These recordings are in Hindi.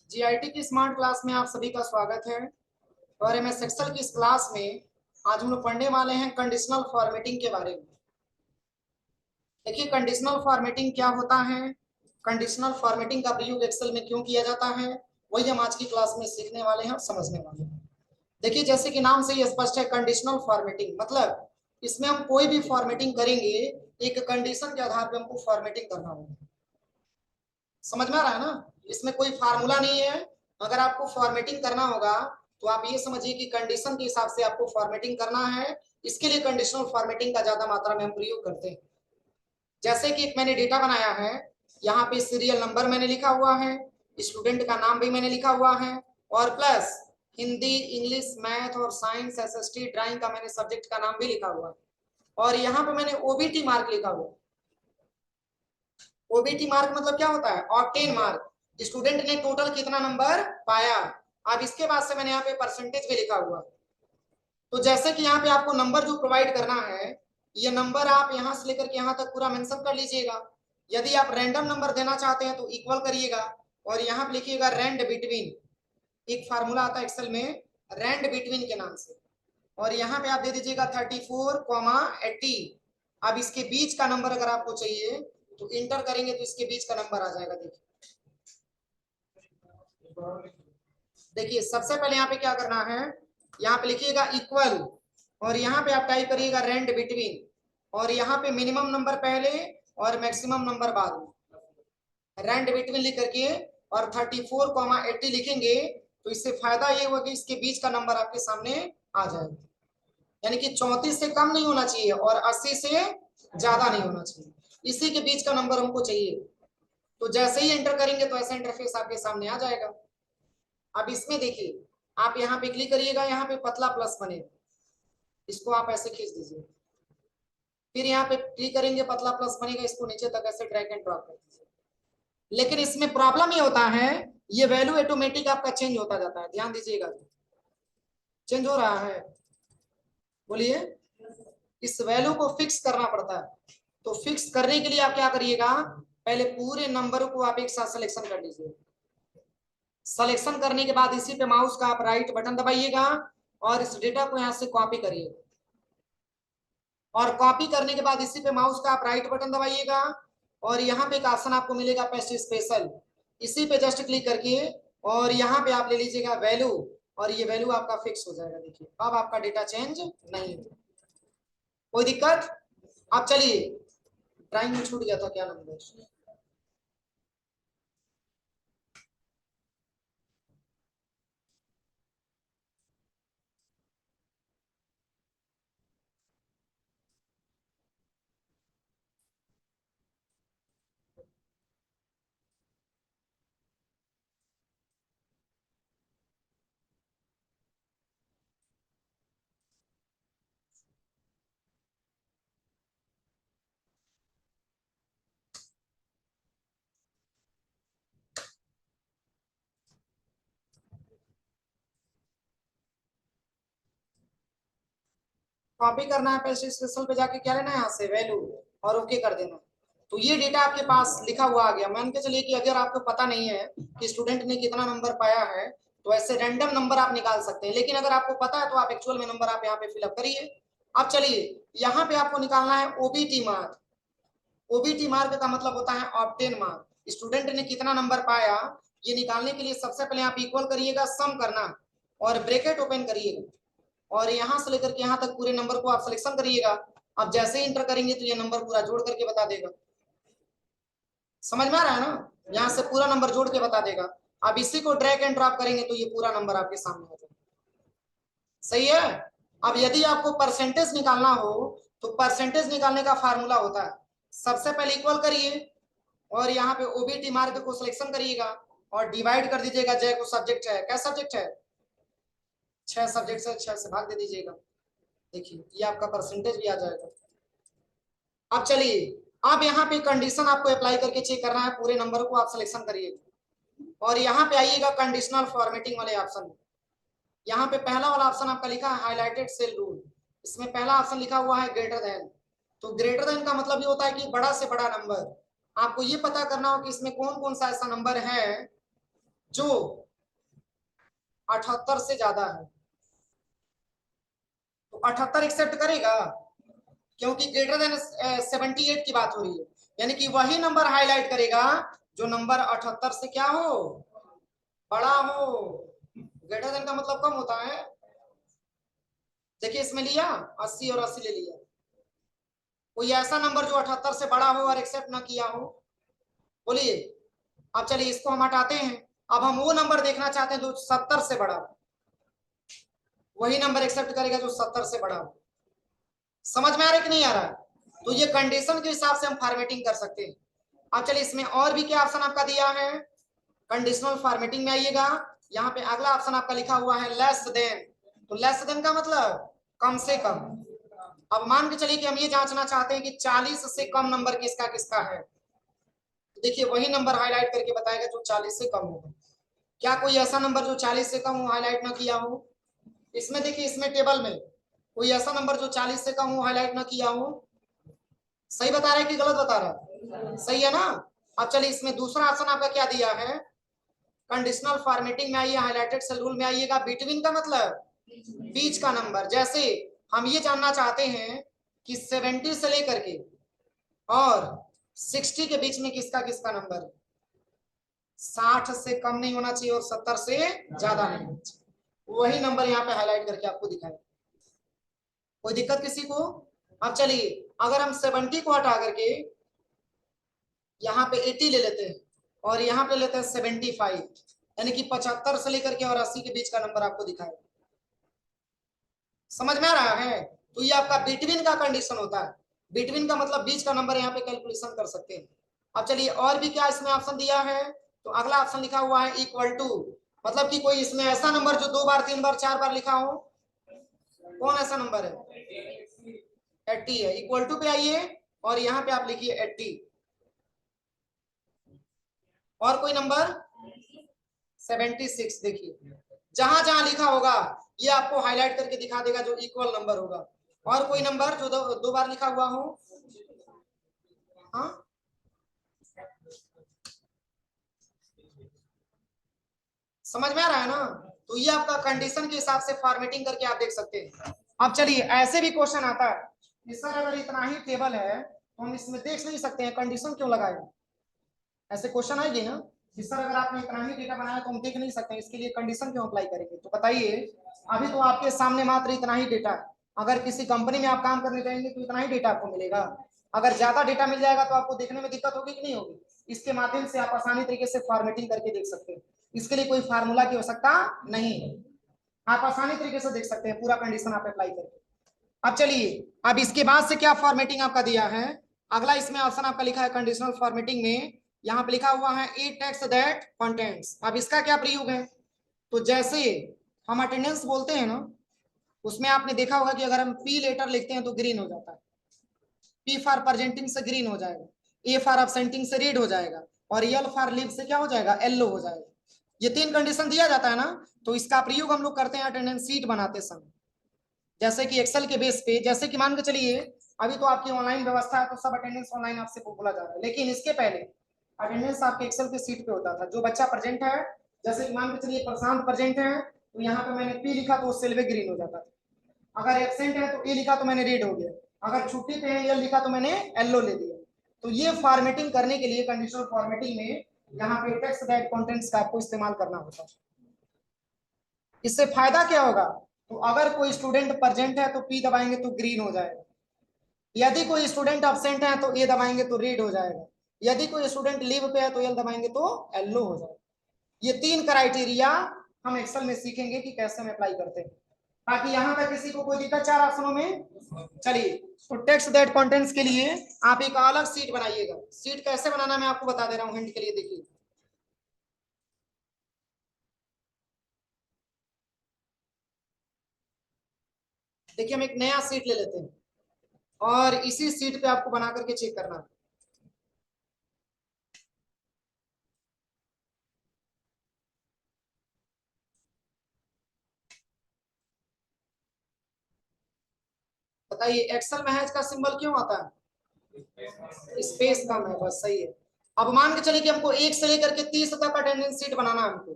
जीआईटी की स्मार्ट क्लास में आप सभी का स्वागत है। और एमएस एक्सेल की इस क्लास में आज हम लोग पढ़ने वाले हैं कंडीशनल फॉर्मेटिंग के बारे में। देखिए, कंडीशनल फॉर्मेटिंग क्या होता है, कंडीशनल फॉर्मेटिंग का प्रयोग एक्सेल में क्यों किया जाता है, वही हम आज की क्लास में सीखने वाले हैं और समझने वाले हैं। देखिए, जैसे कि नाम से ही स्पष्ट है, कंडीशनल फॉर्मेटिंग मतलब इसमें हम कोई भी फॉर्मेटिंग करेंगे एक कंडीशन के आधार पर हमको फॉर्मेटिंग करना होगा। समझ में आ रहा है ना, इसमें कोई फार्मूला नहीं है। अगर आपको फॉर्मेटिंग करना होगा तो आप ये समझिए कि कंडीशन के हिसाब से आपको फॉर्मेटिंग करना है। इसके लिए कंडीशनल फॉर्मेटिंग का ज्यादा मात्रा में हम प्रयोग करते हैं। जैसे कि एक मैंने डेटा बनाया है, यहाँ पे सीरियल नंबर मैंने लिखा हुआ है, स्टूडेंट का नाम भी मैंने लिखा हुआ है, और प्लस हिंदी, इंग्लिश, मैथ और साइंस, एसएसटी, ड्राइंग का मैंने सब्जेक्ट का नाम भी लिखा हुआ है। और यहाँ पे मैंने ओबीटी मार्क लिखा हुआ। ओबीटी मार्क मतलब क्या होता है, ऑब्टेन मार्क, स्टूडेंट ने टोटल कितना नंबर पाया। अब इसके बाद से मैंने यहाँ पे परसेंटेज भी लिखा हुआ। तो जैसे कि यहाँ पे आपको नंबर जो प्रोवाइड करना है, ये नंबर आप यहाँ से लेकर के यहाँ तक पूरा मेंशन कर लीजिएगा। यदि आप रैंडम नंबर देना चाहते हैं तो इक्वल करिएगा और यहाँ पे लिखिएगा रैंड बिटवीन। एक फार्मूला आता है एक्सेल में रैंड बिटवीन के नाम से, और यहाँ पे आप दे दीजिएगा 34,80। अब इसके बीच का नंबर अगर आपको चाहिए तो इंटर करेंगे तो इसके बीच का नंबर आ जाएगा। देखिए सबसे पहले यहाँ पे क्या करना है, यहाँ पे लिखिएगा इक्वल और यहाँ पे आप टाइप करिएगा रेंड बिटवीन, और यहाँ पे मिनिमम नंबर पहले और मैक्सिमम नंबर बाद में रेंड बिटवीन लिख करके और 34,80 लिखेंगे तो इससे फायदा ये होगा कि इसके बीच का नंबर आपके सामने आ जाएगा। यानी कि 34 से कम नहीं होना चाहिए और 80 से ज्यादा नहीं होना चाहिए, इसी के बीच का नंबर हमको चाहिए। तो जैसे ही एंटर करेंगे तो ऐसा इंटरफेस आपके सामने आ जाएगा। अब इसमें देखिए, आप यहाँ पे क्लिक करिएगा, यहाँ पे पतला प्लस बनेगा, इसको आप ऐसे खींच दीजिए। फिर यहाँ पे क्लिक करेंगे, पतला प्लस बनेगा, इसको नीचे तक ऐसे ड्रैग एंड ड्रॉप कर दीजिए। लेकिन इसमें प्रॉब्लम ये होता है, ये वैल्यू ऑटोमेटिक आपका चेंज होता जाता है, ध्यान दीजिएगा। चेंज हो रहा है, बोलिए। इस वैल्यू को फिक्स करना पड़ता है। तो फिक्स करने के लिए आप क्या करिएगा, पहले पूरे नंबर को आप एक साथ सिलेक्शन कर लीजिए। सिलेक्शन करने के बाद इसी पे माउस का आप राइट बटन दबाइएगा और इस डेटा को यहां से कॉपी करिएगा, और कॉपी करने के बाद इसी पे माउस का आप राइट बटन दबाइएगा और यहाँ पे एक ऑप्शन आपको मिलेगा पेस्ट स्पेशल, इसी पे जस्ट क्लिक करके और यहाँ पे आप ले लीजिएगा वैल्यू, और ये वैल्यू आपका फिक्स हो जाएगा। देखिए अब आपका डेटा चेंज नहीं होगा, कोई दिक्कत। अब चलिए, ड्राइंग में छूट गया था क्या नंबर, कॉपी करना है, पेस्ट स्पेशल पे जाके क्या लेना है, यहाँ से वैल्यू और ओके कर देना। तो ये डेटा आपके पास लिखा हुआ आ गया। मान के चलिए कि अगर आपको पता नहीं है कि स्टूडेंट ने कितना नंबर पाया है तो ऐसे रैंडम नंबर आप निकाल सकते हैं, लेकिन अगर आपको पता है तो आप एक्चुअल में नंबर आप यहाँ पे फिलअप करिए। अब चलिए, यहाँ पे आपको निकालना है ओबीटी मार्क। ओबीटी मार्क का मतलब होता है ऑब्टेन मार्क, स्टूडेंट ने कितना नंबर पाया। ये निकालने के लिए सबसे पहले आप इक्वल करिएगा, सम करना और ब्रैकेट ओपन करिएगा और यहां से लेकर के यहां तक पूरे नंबर को आप सिलेक्शन करिएगा। अब जैसे ही इंटर करेंगे तो ये नंबर पूरा जोड़ करके बता देगा। समझ में आ रहा है ना, यहाँ से पूरा नंबर जोड़ के बता देगा। अब इसी को ड्रैग एंड ड्रॉप करेंगे तो ये पूरा नंबर आपके सामने आ जाएगा। सही है। अब यदि आपको परसेंटेज निकालना हो तो परसेंटेज निकालने का फार्मूला होता है, सबसे पहले इक्वल करिए और यहाँ पे ओबीटी मार्क को सिलेक्शन करिएगा और डिवाइड कर दीजिएगा। जय को सब्जेक्ट है, क्या सब्जेक्ट है, 6 सब्जेक्ट से 6 से भाग दे दीजिएगा। देखिए ये आपका परसेंटेज भी आ जाएगा। अब चलिए, अब यहाँ पे कंडीशन आपको अप्लाई करके चेक करना है, पूरे नंबर को आप सिलेक्शन करिएगा और यहाँ पे आइएगा कंडीशनल फॉर्मेटिंग वाले ऑप्शन में। यहाँ पे पहला वाला ऑप्शन आपका लिखा है हाईलाइटेड सेल रूल, इसमें पहला ऑप्शन लिखा हुआ है ग्रेटर देन। तो ग्रेटर देन का मतलब ये होता है कि बड़ा से बड़ा नंबर। आपको ये पता करना हो कि इसमें कौन कौन सा ऐसा नंबर है जो 78 से ज्यादा है, तो 78 एक्सेप्ट करेगा, क्योंकि ग्रेटर देन 78 की बात हो रही है, यानी कि वही नंबर हाईलाइट करेगा जो नंबर 78 से क्या हो, बड़ा हो। ग्रेटर देन का मतलब कम होता है। देखिए इसमें लिया 80 और 80 ले लिया, कोई ऐसा नंबर जो 78 से बड़ा हो और एक्सेप्ट ना किया हो, बोलिए। अब चलिए इसको हम हटाते हैं, अब हम वो नंबर देखना चाहते हैं जो 70 से बड़ा हो, वही नंबर एक्सेप्ट करेगा जो 70 से बड़ा हो। समझ में आ रहा है कि नहीं आ रहा है? तो ये कंडीशन के हिसाब से हम फॉर्मेटिंग कर सकते हैं। अब चलिए इसमें और भी क्या ऑप्शन आपका दिया है, कंडीशनल फॉर्मेटिंग में आइएगा, यहाँ पे अगला ऑप्शन आपका लिखा हुआ है लेस देन। तो लेस देन का मतलब कम से कम। अब मान के चलिए कि हम ये जांचना चाहते हैं कि 40 से कम नंबर किसका किसका है, तो देखिए वही नंबर हाईलाइट करके बताएगा जो 40 से कम होगा। क्या कोई ऐसा नंबर जो 40 से कम हो हाईलाइट ना किया हो? इसमें देखिए, इसमें टेबल में कोई ऐसा नंबर जो 40 से कम हो हाईलाइट ना किया हो? सही बता रहा है कि गलत बता रहा है? सही है ना। अब चलिए इसमें दूसरा ऑप्शन आपका क्या दिया है, कंडीशनल फॉर्मेटिंग में आइए, हाईलाइटेड सेल रूल में आइएगा, बिटवीन का मतलब बीच का नंबर। जैसे हम ये जानना चाहते हैं कि 70 से लेकर के और 60 के बीच में किसका किसका नंबर है, 60 से कम नहीं होना चाहिए और 70 से ज्यादा नहीं होना चाहिए, वही नंबर यहाँ पे हाईलाइट करके आपको दिखाएगा। कोई दिक्कत किसी को? अब चलिए अगर हम 70 को हटा करके यहाँ पे 80 ले लेते हैं और यहाँ पे लेते हैं 75, यानी कि 75 से लेकर के और 80 के बीच का नंबर आपको दिखाएगा। समझ में आ रहा है? तो ये आपका बिटवीन का कंडीशन होता है, बिटवीन का मतलब बीच का नंबर यहाँ पे कैलकुलेशन कर सकते हैं। अब चलिए और भी क्या इसमें ऑप्शन दिया है, तो अगला ऑप्शन लिखा हुआ है इक्वल टू, मतलब कि कोई इसमें ऐसा नंबर जो 2 बार 3 बार 4 बार लिखा हो, कौन ऐसा नंबर है? 80 है। इक्वल टू पे आइए और यहाँ पे आप लिखिए 80। और कोई नंबर 76, देखिए जहां जहां लिखा होगा ये आपको हाईलाइट करके दिखा देगा जो इक्वल नंबर होगा। और कोई नंबर जो दो बार लिखा हुआ हो? हाँ, समझ में आ रहा है ना। तो ये आपका कंडीशन के हिसाब से फॉर्मेटिंग करके आप देख सकते हैं। अब चलिए ऐसे भी क्वेश्चन आता है कि सर अगर इतना ही टेबल है तो हम इसमें देख नहीं सकते हैं, कंडीशन क्यों लगाए? ऐसे क्वेश्चन आएगी ना कि सर अगर आपने इतना ही डेटा बनाया तो हम देख नहीं सकते, इसके लिए कंडीशन क्यों अप्लाई करेंगे? तो बताइए, अभी तो आपके सामने मात्र इतना ही डेटा है, अगर किसी कंपनी में आप काम करने जाएंगे तो इतना ही डेटा आपको मिलेगा। अगर ज्यादा डेटा मिल जाएगा तो आपको देखने में दिक्कत होगी कि नहीं होगी? इसके माध्यम से आप आसानी तरीके से फॉर्मेटिंग करके देख सकते हैं, इसके लिए कोई फार्मूला की आवश्यकता नहीं है, आप आसानी तरीके से देख सकते हैं पूरा कंडीशन आप अप्लाई करके। अब चलिए, अब इसके बाद से क्या फॉर्मेटिंग आपका दिया है, अगला इसमें ऑप्शन आपका लिखा है कंडीशनल फॉर्मेटिंग में, यहाँ पे लिखा हुआ है ई टेक्स्ट दैट कंटेंट्स। अब इसका क्या प्रयोग है, तो जैसे हम अटेंडेंस बोलते हैं ना, उसमें आपने देखा होगा कि अगर हम पी लेटर लिखते हैं तो ग्रीन हो जाता है, पी फॉर प्रेजेंटिंग से ग्रीन हो जाएगा, ए फॉर absenting से रेड हो जाएगा, और एल फॉर लीव से क्या हो जाएगा, येलो हो जाएगा। ये 3 कंडीशन दिया जाता है ना, तो इसका प्रयोग हम लोग करते हैं अटेंडेंस शीट बनाते समय। जैसे कि एक्सेल के बेस पे, जैसे कि मान के चलिए अभी तो आपकी ऑनलाइन व्यवस्था है तो सब अटेंडेंस ऑनलाइन आपसे बोला जा रहा है, लेकिन इसके पहले अटेंडेंस आपके एक्सेल के सीट पे होता था, जो बच्चा प्रेजेंट है, जैसे कि मान के चलिए प्रशांत प्रेजेंट है तो यहाँ पे मैंने पी लिखा तो सेल में ग्रीन हो जाता था, अगर एब्सेंट है तो ए लिखा तो मैंने रेड हो गया, अगर छुट्टी पे है एल लिखा तो मैंने येलो ले दिया। तो ये फॉर्मेटिंग करने के लिए कंडीशनल फॉर्मेटिंग में यहाँ पे टेक्स्ट दैट कंटेंट्स का आपको इस्तेमाल करना होता है। इससे फायदा क्या होगा, तो अगर कोई स्टूडेंट प्रेजेंट है तो पी दबाएंगे तो ग्रीन हो जाएगा, यदि कोई स्टूडेंट अब्सेंट है तो ए दबाएंगे तो रेड हो जाएगा, यदि कोई स्टूडेंट लीव पे है तो एल दबाएंगे तो येलो हो जाएगा। ये 3 क्राइटेरिया हम एक्सेल में सीखेंगे कि कैसे हम अप्लाई करते हैं, ताकि यहाँ तक किसी को कोई दिक्कत 4 ऑप्शनों में। चलिए, तो टेक्स्ट दैट कंटेंट्स के लिए आप एक अलग सीट बनाइएगा, सीट कैसे बनाना मैं आपको बता दे रहा हूँ हिंट के लिए। देखिए देखिए हम एक नया सीट ले लेते हैं और इसी सीट पे आपको बना करके चेक करना है। बताइए एक्सेल में हैज का सिंबल क्यों आता है? स्पेस कम है, बस सही है। अब मान के चलिए कि हमको 1 से लेकर के 30 तक अटेंडेंस शीट बनाना है हमको,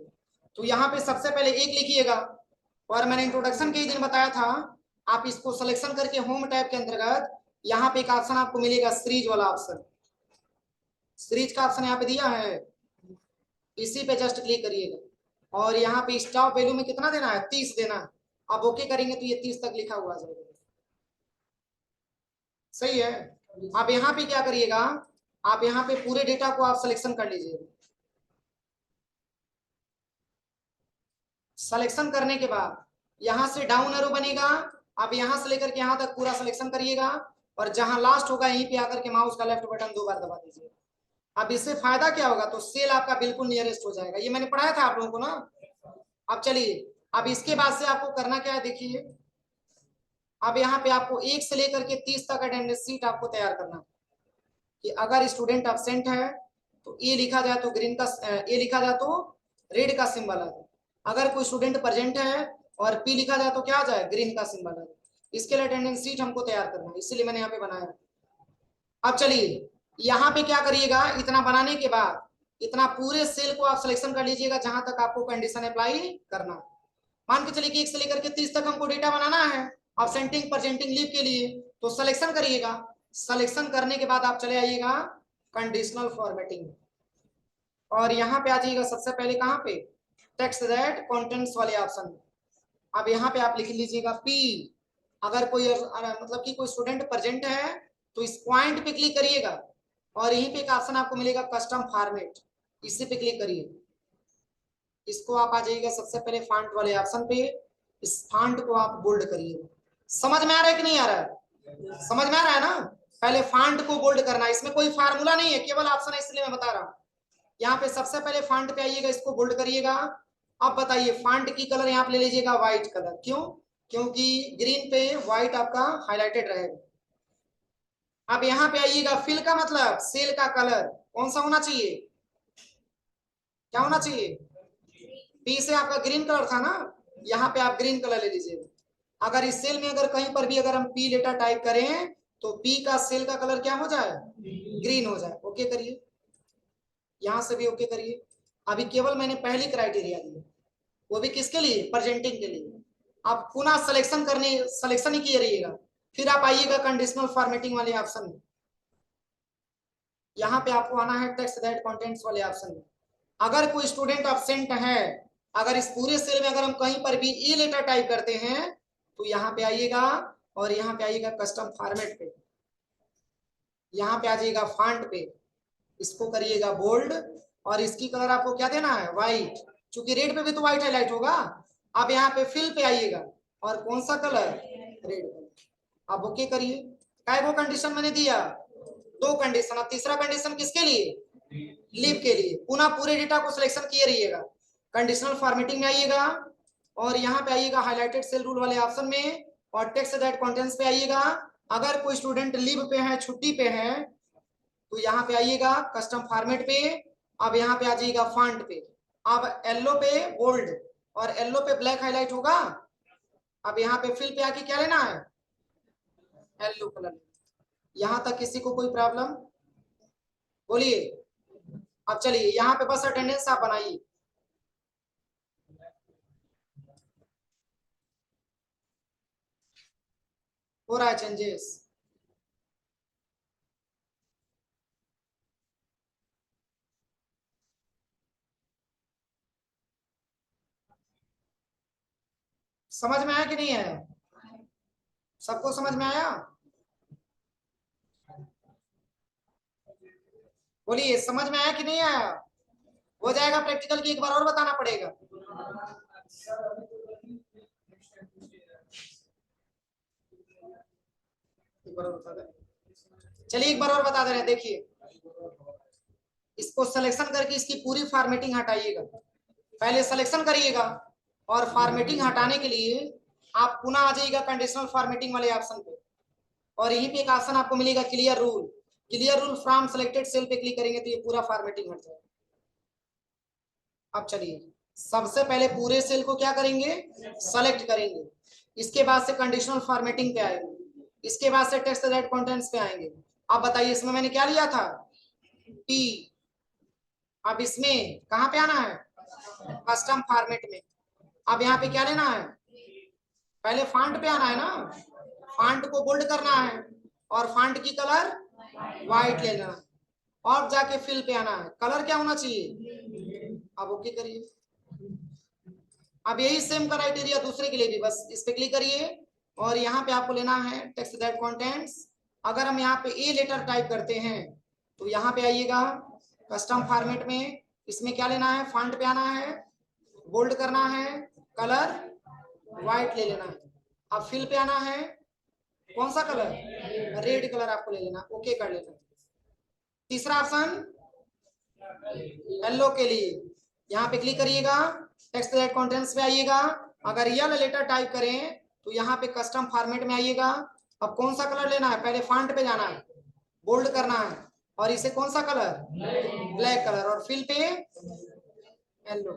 तो यहाँ पे सबसे पहले 1 लिखिएगा, और मैंने इंट्रोडक्शन के ही दिन बताया था, आप इसको सिलेक्शन करके होम टैब के अंतर्गत यहाँ पे एक ऑप्शन आपको मिलेगा सीरीज वाला ऑप्शन, सीरीज का ऑप्शन यहाँ पे दिया है, इसी पे जस्ट क्लिक करिएगा और यहाँ पे स्टॉप वैल्यू में कितना देना है, 30 देना है। अब ओके करेंगे तो ये 30 तक लिखा हुआ जाएगा, सही है। अब यहाँ पे क्या करिएगा, आप यहाँ पे पूरे डेटा को आप सिलेक्शन कर लीजिएगा। सिलेक्शन करने के बाद यहाँ से डाउन एरो बनेगा, आप यहाँ से लेकर के यहाँ तक पूरा सिलेक्शन करिएगा और जहां लास्ट होगा यहीं पे आकर के माउस का लेफ्ट बटन 2 बार दबा दीजिए। अब इससे फायदा क्या होगा, तो सेल आपका बिल्कुल नियरेस्ट हो जाएगा, ये मैंने पढ़ाया था आप लोगों को ना। अब चलिए, अब इसके बाद से आपको करना क्या है, देखिए अब यहाँ पे आपको 1 से लेकर के 30 तक अटेंडेंस शीट आपको तैयार करना है कि अगर स्टूडेंट एब्सेंट है तो ए लिखा जाए तो ग्रीन का, ए लिखा जाए तो रेड का सिंबल है, अगर कोई स्टूडेंट प्रेजेंट है और पी लिखा जाए तो क्या आ जाए, ग्रीन का सिंबल है। इसके लिए अटेंडेंस शीट हमको तैयार करना है, इसलिए मैंने यहाँ पे बनाया। अब चलिए यहाँ पे क्या करिएगा, इतना बनाने के बाद इतना पूरे सेल को आप सिलेक्शन कर लीजिएगा जहां तक आपको कंडीशन अप्लाई करना। मान के चलिए कि 1 से लेकर के 30 तक हमको डेटा बनाना है अब्सेंटिंग प्रेजेंटिंग लीव के लिए, तो सिलेक्शन करिएगा। सिलेक्शन करने के बाद आप चले आइएगा कंडीशनल फॉर्मेटिंग और यहाँ पे आ जाइएगा सबसे पहले कहाँ पे, टेक्स्ट दैट कंटेंट्स वाले ऑप्शन में। अब यहाँ पे आप लिख लीजिएगा पी, अगर कोई मतलब कि कोई स्टूडेंट प्रेजेंट है तो इस पॉइंट पे क्लिक करिएगा और यहीं पे एक ऑप्शन आपको मिलेगा कस्टम फॉर्मेट, इसी पे क्लिक करिए। इसको आप आ जाइएगा सबसे पहले फॉन्ट वाले ऑप्शन पे, इस फॉन्ट को आप बोल्ड करिए। समझ में आ रहा है कि नहीं आ रहा है, समझ में आ रहा है ना। पहले फॉन्ट को बोल्ड करना, इसमें कोई फार्मूला नहीं है, केवल ऑप्शन है इसलिए मैं बता रहा हूँ। यहाँ पे सबसे पहले फॉन्ट पे आइएगा, इसको बोल्ड करिएगा। अब बताइए फॉन्ट की कलर यहाँ पे ले लीजिएगा व्हाइट कलर, क्यों, क्योंकि ग्रीन पे व्हाइट आपका हाईलाइटेड रहेगा। अब यहाँ पे आइएगा फिल का मतलब सेल का कलर कौन सा होना चाहिए, क्या होना चाहिए, पी से आपका ग्रीन कलर था ना, यहाँ पे आप ग्रीन कलर ले लीजिएगा। अगर इस सेल में अगर कहीं पर भी अगर हम पी लेटर टाइप करें तो पी का सेल का कलर क्या हो जाए, ग्रीन हो जाए। ओके करिए, यहां से भी ओके करिए। अभी केवल मैंने पहली क्राइटेरिया दी, वो भी किसके लिए, प्रेजेंटिंग के लिए। आप पुनः सिलेक्शन करने, सिलेक्शन ही किए रहिएगा, फिर आप आइएगा कंडीशनल फॉर्मेटिंग वाले ऑप्शन में। यहाँ पे आपको आना है टेक्स्ट दैट कंटेंट्स वाले ऑप्शन में। अगर कोई स्टूडेंट एब्सेंट है, अगर इस पूरे सेल में अगर हम कहीं पर भी ई लेटर टाइप करते हैं तो यहाँ पे आइएगा और यहाँ पे आइएगा कस्टम फॉर्मेट पे, यहाँ पे आ जाइएगा फॉन्ट पे, इसको करिएगा बोल्ड और इसकी कलर आपको क्या देना है, व्हाइट, क्योंकि रेड पे भी तो व्हाइट हाईलाइट होगा। अब यहाँ पे फिल पे आइएगा और कौन सा कलर, रेड कलर। अब ओके करिए। काय वो कंडीशन मैंने दिया, 2 कंडीशन। अब तीसरा कंडीशन किसके लिए, लीव के लिए। पुनः पूरे डेटा को सिलेक्शन किए रहिएगा, कंडीशनल फॉर्मेटिंग में आइएगा और यहाँ पे आइएगा हाईलाइटेड सेल रूल वाले ऑप्शन में और टेक्स्ट दैट कंटेंट्स पे आइएगा। अगर कोई स्टूडेंट लीव पे है, छुट्टी पे है, तो यहाँ पे आइएगा कस्टम फॉर्मेट पे। अब यहाँ पे आ जाइएगा फॉन्ट पे, अब येलो पे बोल्ड और येलो पे ब्लैक हाईलाइट होगा। अब यहाँ पे फिल पे आके क्या लेना है, येलो कलर। यहाँ तक किसी को कोई प्रॉब्लम, बोलिए। अब चलिए यहाँ पे बस अटेंडेंस आप बनाइए। हो रहा है चेंजेस, समझ में आया कि नहीं आया, सबको समझ में आया, बोलिए समझ में आया कि नहीं आया। हो जाएगा प्रैक्टिकल की, एक बार और बताना पड़ेगा। चलिए एक बार और बता दे रहे हैं, देखिए इसको सिलेक्शन करके इसकी पूरी फॉर्मेटिंग हटाइएगा। पहले सिलेक्शन करिएगा और फॉर्मेटिंग हटाने के लिए आप पुनः आ जाइएगा कंडीशनल फॉर्मेटिंग वाले ऑप्शन पे और यहीं पे एक ऑप्शन आपको मिलेगा clear rule. Clear rule from selected cell पे क्लिक करेंगे तो ये पूरा फॉर्मेटिंग हट जाएगा। अब चलिए सबसे पहले पूरे सेल को क्या करेंगे, सेलेक्ट करेंगे। इसके बाद से कंडीशनल फॉर्मेटिंग पे आएंगे, इसके बाद से टेक्स्ट दैट कंटेंट्स पे आएंगे। अब बताइए इसमें मैंने क्या लिया था, पी, अब इसमें कहां पे आना है, कस्टम फॉर्मेट में। अब यहाँ पे क्या लेना है, पहले फॉन्ट पे आना है ना, फॉन्ट को बोल्ड करना है और फॉन्ट की कलर व्हाइट लेना है, और जाके फिल पे आना है, कलर क्या होना चाहिए। अब ओके करिए। अब यही सेम क्राइटेरिया दूसरे के लिए भी, बस इस पे क्लिक करिए और यहाँ पे आपको लेना है टेक्स्ट दैट कंटेंट्स। अगर हम यहाँ पे ए लेटर टाइप करते हैं तो यहाँ पे आइएगा कस्टम फॉर्मेट में, इसमें क्या लेना है, फॉन्ट पे आना है, बोल्ड करना है, कलर व्हाइट ले लेना है। अब फिल पे आना है, कौन सा कलर, रेड कलर आपको ले लेना, ओके कर लेना। तीसरा ऑप्शन येलो के लिए, यहाँ पे क्लिक करिएगा, टेक्स्ट दैट कंटेंट्स पे आइएगा, अगर येलो लेटर टाइप करें तो यहाँ पे कस्टम फॉर्मेट में आइएगा। अब कौन सा कलर लेना है, पहले फॉन्ट पे जाना है, बोल्ड करना है, और इसे कौन सा कलर, ब्लैक कलर, और फिल पे येलो।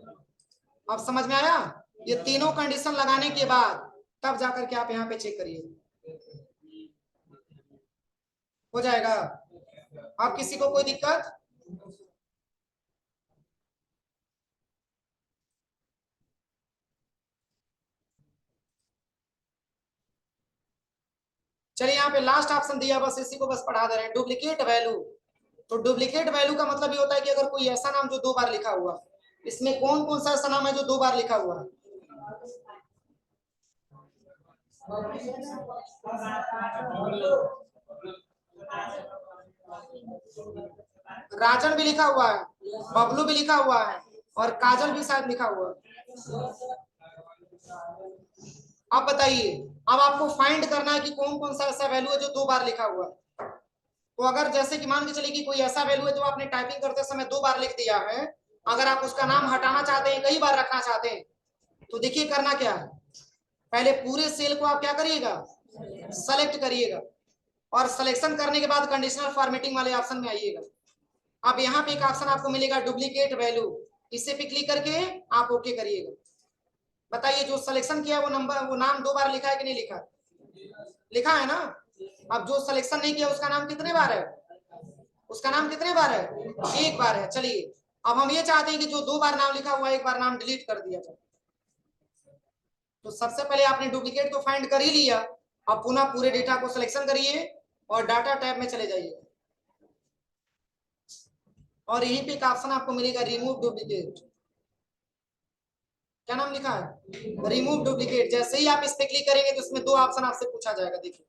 अब समझ में आया, ये तीनों कंडीशन लगाने के बाद तब जाकर के आप यहाँ पे चेक करिए, हो जाएगा। अब किसी को कोई दिक्कत, चलिए यहाँ पे लास्ट ऑप्शन दिया, बस इसी को बस पढ़ा दे रहे हैं, डुप्लीकेट वैल्यू। तो डुप्लीकेट वैल्यू का मतलब ये होता है कि अगर कोई ऐसा नाम जो 2 बार लिखा हुआ, इसमें कौन कौन सा ऐसा नाम है जो 2 बार लिखा हुआ है, राजन भी लिखा हुआ है, बबलू भी लिखा हुआ है, और काजल भी शायद लिखा हुआ है। अब बताइए, अब आपको फाइंड करना है कि कौन कौन सा ऐसा वैल्यू है जो 2 बार लिखा हुआ है। तो अगर जैसे कि मान के चलिए कि कोई ऐसा वैल्यू है जो आपने टाइपिंग करते समय 2 बार लिख दिया है, अगर आप उसका नाम हटाना चाहते हैं, कई बार रखना चाहते हैं, तो देखिए करना क्या है, पहले पूरे सेल को आप क्या करिएगा, सेलेक्ट करिएगा, और सिलेक्शन करने के बाद कंडीशनल फॉर्मेटिंग वाले ऑप्शन में आइएगा। अब यहाँ पे एक ऑप्शन आपको मिलेगा डुप्लीकेट वैल्यू, इसे पे क्लिक करके आप ओके करिएगा। बताइए जो सिलेक्शन किया वो नंबर, वो नाम 2 बार लिखा है कि नहीं लिखा, लिखा है ना। अब जो सिलेक्शन नहीं किया उसका नाम कितने बार है, उसका नाम कितने बार है, 1 बार है। चलिए अब हम ये चाहते हैं कि जो 2 बार नाम लिखा हुआ 1 बार नाम डिलीट कर दिया जाए। तो सबसे पहले आपने डुप्लीकेट को फाइंड कर ही लिया, अब पुनः पूरे डेटा को सिलेक्शन करिए और डाटा टैब में चले जाइए, और यहीं पे एक ऑप्शन आपको मिलेगा रिमूव डुप्लीकेट। क्या नाम लिखा है, रिमूव डुप्लीकेट। जैसे ही आप इस पे क्लिक करेंगे तो इसमें 2 ऑप्शन आपसे पूछा जाएगा, देखिए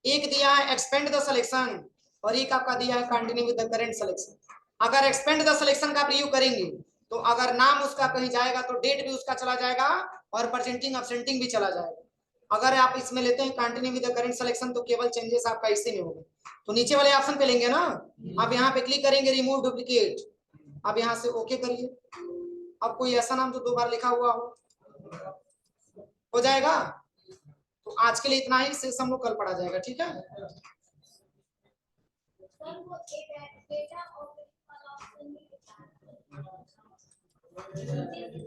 एक दिया है एक्सपेंड द सिलेक्शन, और एक आपका दिया है continue with the current selection. अगर एक्सपेंड द सिलेक्शन का प्रयोग करेंगे तो अगर नाम उसका कहीं जाएगा तो डेट भी उसका चला जाएगा और प्रेजेंटिंग एब्सेंटिंग भी चला जाएगा। अगर आप इसमें लेते हैं continue with the current selection तो केवल चेंजेस आपका इसी में होगा। तो नीचे वाले ऑप्शन पे लेंगे ना, आप यहाँ पे क्लिक करेंगे रिमूव डुप्लीकेट, अब यहाँ से ओके करिए। अब कोई ऐसा नाम जो 2 बार लिखा हुआ हो जाएगा। तो आज के लिए इतना ही, शेष हम लोग कल पढ़ा जाएगा, ठीक है।